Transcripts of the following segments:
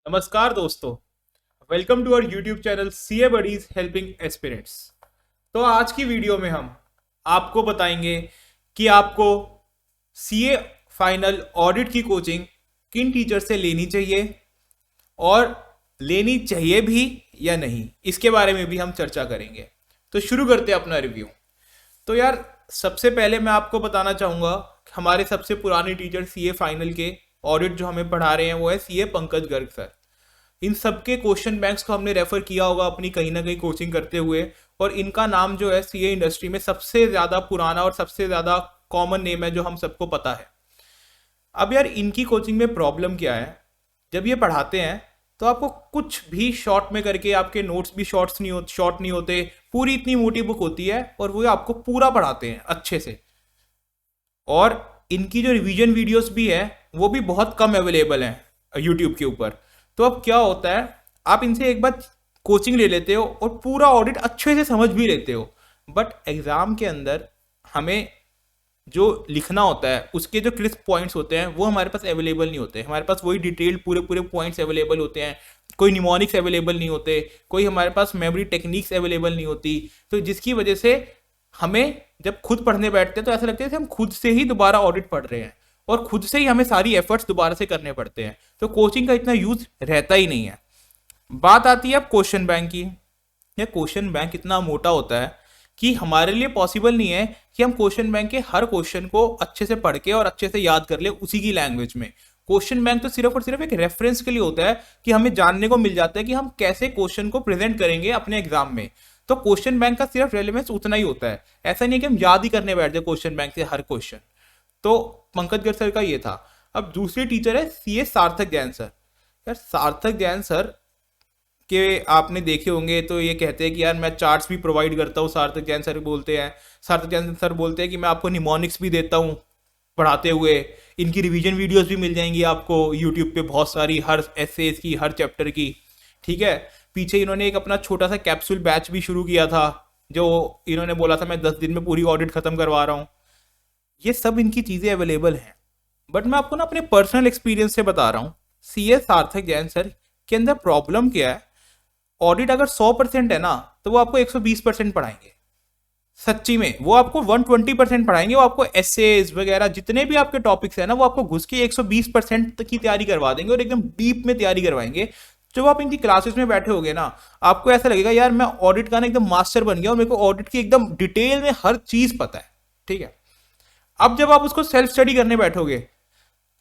नमस्कार दोस्तों। Welcome to our YouTube channel CA buddies helping aspirants. तो आज की वीडियो में हम आपको बताएंगे कि आपको सीए फाइनल ऑडिट की कोचिंग किन टीचर से लेनी चाहिए और लेनी चाहिए भी या नहीं, इसके बारे में भी हम चर्चा करेंगे। तो शुरू करते हैं अपना रिव्यू। तो यार, सबसे पहले मैं आपको बताना चाहूँगा हमारे सबसे पुराने टीचर सीए फाइनल के ऑडिट जो हमें पढ़ा रहे हैं वो है सीए पंकज गर्ग सर। इन सबके क्वेश्चन बैंक्स को हमने रेफर किया होगा अपनी कहीं ना कहीं कोचिंग करते हुए, और इनका नाम जो है सीए इंडस्ट्री में सबसे ज़्यादा पुराना और सबसे ज़्यादा कॉमन नेम है जो हम सबको पता है। अब यार, इनकी कोचिंग में प्रॉब्लम क्या है, जब ये पढ़ाते हैं तो आपको कुछ भी शॉर्ट में करके, आपके नोट्स भी शॉर्ट नहीं होते, पूरी इतनी मोटी बुक होती है और वो आपको पूरा पढ़ाते हैं अच्छे से। और इनकी जो रिवीजन वीडियोस भी है वो भी बहुत कम अवेलेबल हैं यूट्यूब के ऊपर। तो अब क्या होता है, आप इनसे एक बार कोचिंग ले लेते हो और पूरा ऑडिट अच्छे से समझ भी लेते हो, बट एग्जाम के अंदर हमें जो लिखना होता है उसके जो क्रिस्प पॉइंट्स होते हैं वो हमारे पास अवेलेबल नहीं होते। हमारे पास वही डिटेल्ड पूरे पूरे पॉइंट्स अवेलेबल होते हैं, कोई निमोनिक्स अवेलेबल नहीं होते, कोई हमारे पास मेमोरी टेक्निक्स अवेलेबल नहीं होती। तो जिसकी वजह से हमें जब खुद पढ़ने बैठते हैं तो ऐसा लगता है कि हम खुद से ही दोबारा ऑडिट पढ़ रहे हैं और खुद से ही हमें सारी एफर्ट्स दोबारा से करने पड़ते हैं। तो कोचिंग का इतना यूज रहता ही नहीं है। बात आती है अब क्वेश्चन बैंक की। यह क्वेश्चन बैंक इतना मोटा होता है कि हमारे लिए पॉसिबल नहीं है कि हम क्वेश्चन बैंक के हर क्वेश्चन को अच्छे से पढ़ के और अच्छे से याद कर ले उसी की लैंग्वेज में। क्वेश्चन बैंक तो सिर्फ और सिर्फ एक रेफरेंस के लिए होता है कि हमें जानने को मिल जाता है कि हम कैसे क्वेश्चन को प्रेजेंट करेंगे अपने एग्जाम में। तो क्वेश्चन बैंक का सिर्फ रेलेवेंस उतना ही होता है, ऐसा नहीं है कि हम याद ही करने बैठ जाए क्वेश्चन बैंक से हर क्वेश्चन। तो पंकज गर्ग सर का ये था। अब दूसरे टीचर है सीए सार्थक जैन सर। यार, सार्थक जैन सर के आपने देखे होंगे तो ये कहते हैं कि यार मैं चार्ट्स भी प्रोवाइड करता हूँ। सार्थक जैन सर बोलते हैं, सार्थक जैन सर बोलते हैं कि मैं आपको निमोनिक्स भी देता हूँ पढ़ाते हुए। इनकी रिवीजन वीडियोस भी मिल जाएंगी आपको यूट्यूब पे, बहुत सारी, हर एसेज की, हर चैप्टर की। ठीक है। पीछे इन्होंने एक अपना छोटा सा कैप्सूल बैच भी शुरू किया था, जो इन्होंने बोला था मैं 10 दिन में पूरी ऑडिट खत्म करवा रहा हूँ। ये सब इनकी चीजें अवेलेबल हैं, बट मैं आपको ना अपने पर्सनल एक्सपीरियंस से बता रहा हूँ सीए सार्थक जैन सर के अंदर प्रॉब्लम क्या है। ऑडिट अगर 100% है ना तो वो आपको 120% पढ़ाएंगे। सच्ची में वो आपको 120% पढ़ाएंगे। वो आपको एसेज वगैरह जितने भी आपके टॉपिक्स है ना वो आपको घुस के 120% तक की तैयारी करवा देंगे और एकदम डीप में तैयारी करवाएंगे। जब आप इनकी क्लासेस में बैठे होगे ना, आपको ऐसा लगेगा यार मैं ऑडिट का ना एकदम मास्टर बन गया और मेरे को ऑडिट की एकदम डिटेल में हर चीज पता है। ठीक है। अब जब आप उसको सेल्फ स्टडी करने बैठोगे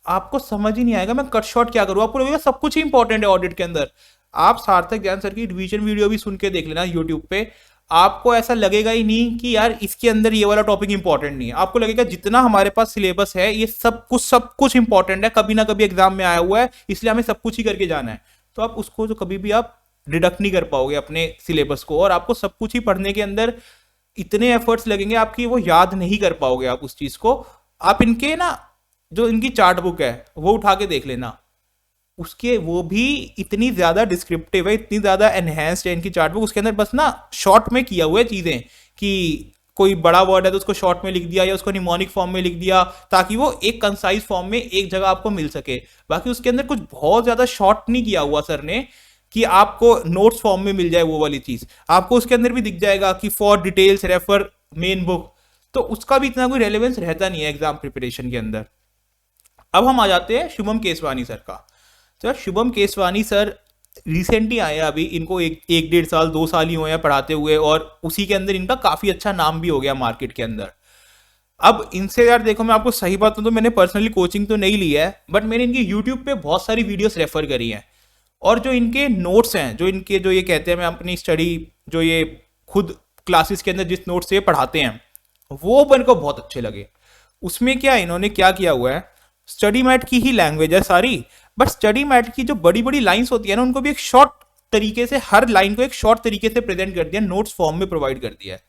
आपको समझ ही नहीं आएगा मैं कट शॉट क्या करूं। आपको लगेगा सब कुछ ही इंपॉर्टेंट है ऑडिट के अंदर। आप सार्थक ज्ञान सर की रिवीजन वीडियो भी सुन के देख लेना यूट्यूब पे, आपको ऐसा लगेगा ही नहीं कि यार इसके अंदर ये वाला टॉपिक इंपॉर्टेंट नहीं है। आपको लगेगा जितना हमारे पास सिलेबस है ये सब कुछ इंपॉर्टेंट है, कभी ना कभी एग्जाम में आया हुआ है, इसलिए हमें सब कुछ ही करके जाना है। तो आप उसको जो कभी भी आप डिडक्ट नहीं कर पाओगे अपने सिलेबस को, और आपको सब कुछ ही पढ़ने के अंदर इतने एफर्ट्स लगेंगे आपकी, वो याद नहीं कर पाओगे आप उस चीज को। आप इनके ना जो इनकी चार्ट बुक है वो उठा के देख लेना, उसके वो भी इतनी ज्यादा डिस्क्रिप्टिव है, इतनी ज्यादा एनहेंस्ड है इनकी चार्ट बुक। उसके अंदर बस ना शॉर्ट में किया हुआ है चीजें, कि कोई बड़ा वर्ड है तो उसको शॉर्ट में लिख दिया या उसको निमोनिक फॉर्म में लिख दिया ताकि वो एक कंसाइज फॉर्म में एक जगह आपको मिल सके। बाकी उसके अंदर कुछ बहुत ज्यादा शॉर्ट नहीं किया हुआ सर ने कि आपको नोट्स फॉर्म में मिल जाए वो वाली चीज। आपको उसके अंदर भी दिख जाएगा कि for details refer main book. तो उसका भी इतना कोई रेलेवेंस रहता नहीं है एग्जाम प्रिपरेशन के अंदर। अब हम आ जाते हैं शुभम केसवानी सर का। तो शुभम केसवानी सर रिसेंटली आए, अभी इनको एक 1.5 साल 2 साल ही हुए हैं पढ़ाते हुए, और उसी के अंदर इनका काफी अच्छा नाम भी हो गया मार्केट के अंदर। अब इनसे यार देखो, मैं आपको सही बात तो मैंने पर्सनली कोचिंग तो नहीं ली है, बट मैंने इनकी यूट्यूब पे बहुत सारी वीडियोस रेफर करी हैं, और जो इनके नोट्स हैं, जो ये कहते हैं मैं अपनी स्टडी, जो ये खुद क्लासेस के अंदर जिस नोट्स से पढ़ाते हैं वो मेरे को बहुत अच्छे लगे। उसमें क्या इन्होंने क्या किया हुआ है, स्टडी मैट की ही लैंग्वेज है सारी, बट स्टडी मैट की जो बड़ी बड़ी लाइंस होती है ना उनको भी एक शॉर्ट तरीके से, हर लाइन को एक शॉर्ट तरीके से प्रेजेंट कर दिया, नोट्स फॉर्म में प्रोवाइड कर दिया है।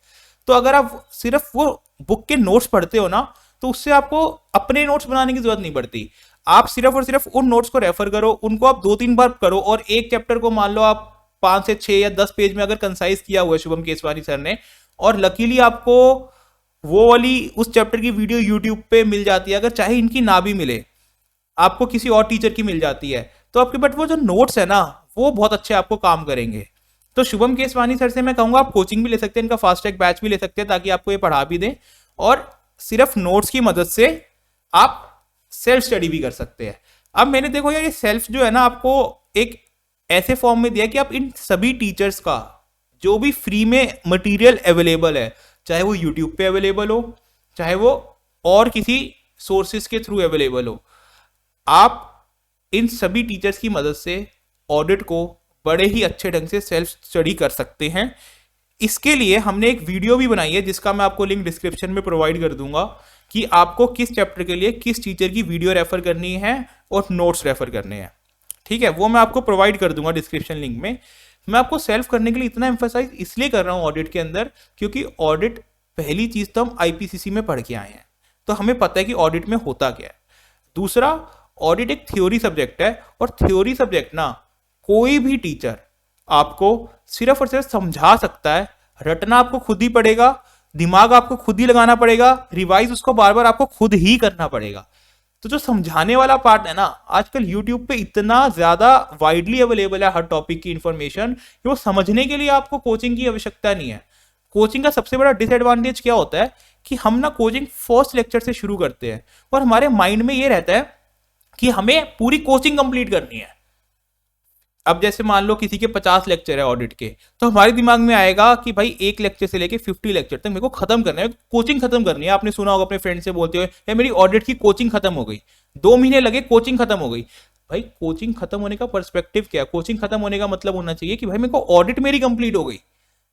तो अगर आप सिर्फ वो बुक के नोट्स पढ़ते हो ना तो उससे आपको अपने नोट्स बनाने की जरूरत नहीं पड़ती। आप सिर्फ और सिर्फ उन नोट्स को रेफर करो, उनको आप 2-3 बार करो, और एक चैप्टर को मान लो आप 5 से 6 या 10 पेज में अगर कंसाइज किया हुआ है शुभम केसवानी सर ने, और लकीली आपको वो वाली उस चैप्टर की वीडियो यूट्यूब पे मिल जाती है, अगर चाहे इनकी ना भी मिले आपको किसी और टीचर की मिल जाती है, तो आपके बट वो जो नोट्स है ना वो बहुत अच्छे आपको काम करेंगे। तो शुभम केसवानी सर से मैं कहूंगा आप कोचिंग भी ले सकते हैं, इनका फास्ट ट्रैक बैच भी ले सकते हैं ताकि आपको ये पढ़ा भी दें और सिर्फ नोट्स की मदद से आप सेल्फ स्टडी भी कर सकते हैं। अब मैंने देखो यार ये सेल्फ जो है ना आपको एक ऐसे फॉर्म में दिया कि आप इन सभी टीचर्स का जो भी फ्री में मटेरियल अवेलेबल है, चाहे वो यूट्यूब पे अवेलेबल हो, चाहे वो और किसी सोर्सेज के थ्रू अवेलेबल हो, आप इन सभी टीचर्स की मदद से ऑडिट को बड़े ही अच्छे ढंग से सेल्फ स्टडी कर सकते हैं। इसके लिए हमने एक वीडियो भी बनाई है जिसका मैं आपको लिंक डिस्क्रिप्शन में प्रोवाइड कर दूंगा कि आपको किस चैप्टर के लिए किस टीचर की वीडियो रेफर करनी है और नोट्स रेफर करने हैं। ठीक है, वो मैं आपको प्रोवाइड कर दूंगा डिस्क्रिप्शन लिंक में। मैं आपको सेल्फ करने के लिए इतना एम्फेसाइज इसलिए कर रहा हूं ऑडिट के अंदर क्योंकि ऑडिट पहली चीज तो हम आईपीसीसी में पढ़ के आए हैं, तो हमें पता है कि ऑडिट में होता क्या है। दूसरा, ऑडिट एक थ्योरी सब्जेक्ट है और थ्योरी सब्जेक्ट ना कोई भी टीचर आपको सिर्फ और सिर्फ समझा सकता है, रटना आपको खुद ही पड़ेगा, दिमाग आपको खुद ही लगाना पड़ेगा, रिवाइज उसको बार बार आपको खुद ही करना पड़ेगा। तो जो समझाने वाला पार्ट है ना, आजकल यूट्यूब पे इतना ज्यादा वाइडली अवेलेबल है हर टॉपिक की इंफॉर्मेशन कि वो समझने के लिए आपको कोचिंग की आवश्यकता नहीं है। कोचिंग का सबसे बड़ा डिसएडवांटेज क्या होता है कि हम ना कोचिंग फर्स्ट लेक्चर से शुरू करते हैं और हमारे माइंड में ये रहता है कि हमें पूरी कोचिंग कंप्लीट करनी है। अब जैसे मान लो किसी के 50 लेक्चर है ऑडिट के, तो हमारे दिमाग में आएगा कि भाई एक लेक्चर से लेके 50 लेक्चर तक मेरे को खत्म करना है, कोचिंग खत्म करनी है। आपने सुना होगा अपने फ्रेंड से बोलते हुए या मेरी ऑडिट की कोचिंग खत्म हो गई, 2 महीने लगे कोचिंग खत्म हो गई। भाई कोचिंग खत्म होने का पर्सपेक्टिव क्या है? कोचिंग खत्म होने का मतलब होना चाहिए कि भाई मेरे को ऑडिट मेरी कंप्लीट हो गई,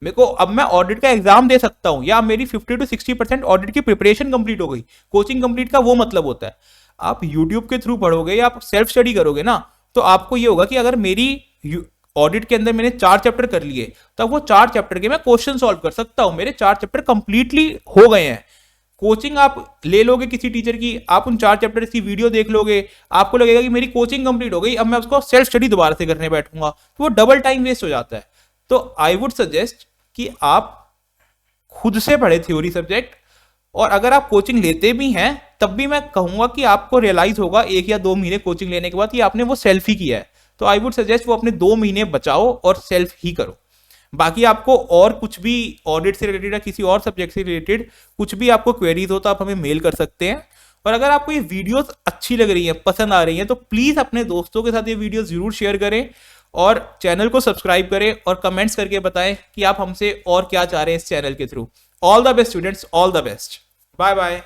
मेरे को अब मैं ऑडिट का एग्जाम दे सकता हूं या मेरी 50 to 60% ऑडिट की प्रिपरेशन कंप्लीट हो गई। कोचिंग कंप्लीट का वो मतलब होता है। आप यूट्यूब के थ्रू पढ़ोगे या आप सेल्फ स्टडी करोगे ना, तो आपको ये होगा कि अगर मेरी ऑडिट के अंदर मैंने 4 चैप्टर कर लिए तो वो 4 चैप्टर के मैं क्वेश्चन सॉल्व कर सकता हूं, मेरे 4 चैप्टर कंप्लीटली हो गए हैं। कोचिंग आप ले लोगे किसी टीचर की, आप उन 4 चैप्टर की वीडियो देख लोगे, आपको लगेगा कि मेरी कोचिंग कंप्लीट हो गई, अब मैं उसको सेल्फ स्टडी दोबारा से करने बैठूंगा, तो वो डबल टाइम वेस्ट हो जाता है। तो आई वुड सजेस्ट कि आप खुद से पढ़े थ्योरी सब्जेक्ट, और अगर आप कोचिंग लेते भी हैं तब भी मैं कहूंगा कि आपको रियलाइज होगा 1 या 2 महीने कोचिंग लेने के बाद कि आपने वो सेल्फ ही किया है। तो आई वुड सजेस्ट वो अपने 2 महीने बचाओ और सेल्फ ही करो। बाकी आपको और कुछ भी ऑडिट से रिलेटेड या किसी और सब्जेक्ट से रिलेटेड कुछ भी आपको क्वेरीज हो तो आप हमें मेल कर सकते हैं। और अगर आपको ये वीडियोस अच्छी लग रही है, पसंद आ रही है, तो प्लीज अपने दोस्तों के साथ ये वीडियो जरूर शेयर करें और चैनल को सब्सक्राइब करें और कमेंट्स करके बताएं कि आप हमसे और क्या चाह रहे हैं इस चैनल के थ्रू। All the best students, all the best, bye bye.